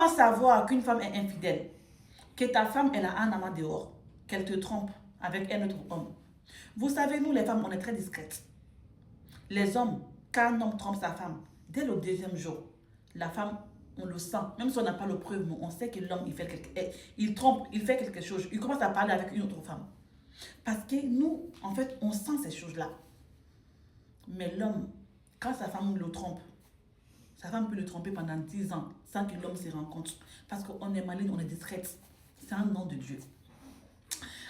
savoir qu'une femme est infidèle, que ta femme, elle a un amant dehors, qu'elle te trompe avec un autre homme. Vous savez, nous les femmes, on est très discrètes. Les hommes, quand un homme trompe sa femme, dès le deuxième jour, la femme, on le sent. Même si on n'a pas le preuve, on sait que l'homme, il trompe, il fait quelque chose. Il commence à parler avec une autre femme. Parce que nous, en fait, on sent ces choses-là. Mais l'homme, quand sa femme le trompe, sa femme peut le tromper pendant 10 ans sans que l'homme se rende compte. Parce qu'on est maligne, on est discrète. C'est un nom de Dieu.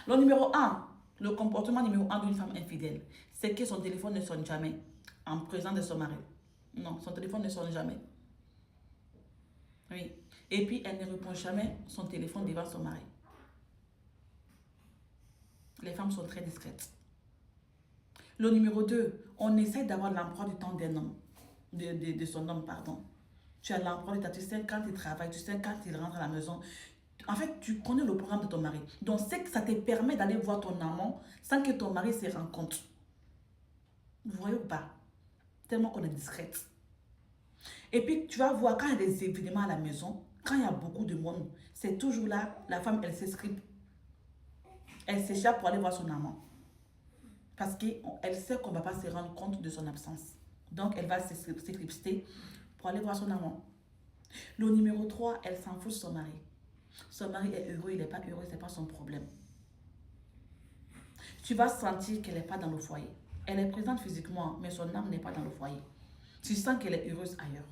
Le numéro un, le comportement numéro un d'une femme infidèle, c'est que son téléphone ne sonne jamais en présence de son mari. Non, son téléphone ne sonne jamais. Oui. Et puis, elle ne répond jamais son téléphone devant son mari. Les femmes sont très discrètes. Le numéro 2, on essaie d'avoir l'emploi du temps d'un homme, de son homme, pardon. Tu as l'emploi du temps, tu sais quand il travaille, tu sais quand il rentre à la maison. En fait, tu connais le programme de ton mari. Donc, c'est que ça te permet d'aller voir ton amant sans que ton mari se rende compte. Vous voyez ou pas? Tellement qu'on est discrète. Et puis, tu vas voir quand il y a des événements à la maison, quand il y a beaucoup de monde, c'est toujours là, la femme, elle s'escripe. Elle s'échappe pour aller voir son amant. Parce qu'elle sait qu'on ne va pas se rendre compte de son absence. Donc, elle va s'éclipser pour aller voir son amant. Le numéro 3, elle s'en fout de son mari. Son mari est heureux, il n'est pas heureux, ce n'est pas son problème. Tu vas sentir qu'elle n'est pas dans le foyer. Elle est présente physiquement, mais son âme n'est pas dans le foyer. Tu sens qu'elle est heureuse ailleurs.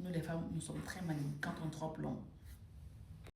Nous, les femmes, nous sommes très malignes quand on trompe l'homme.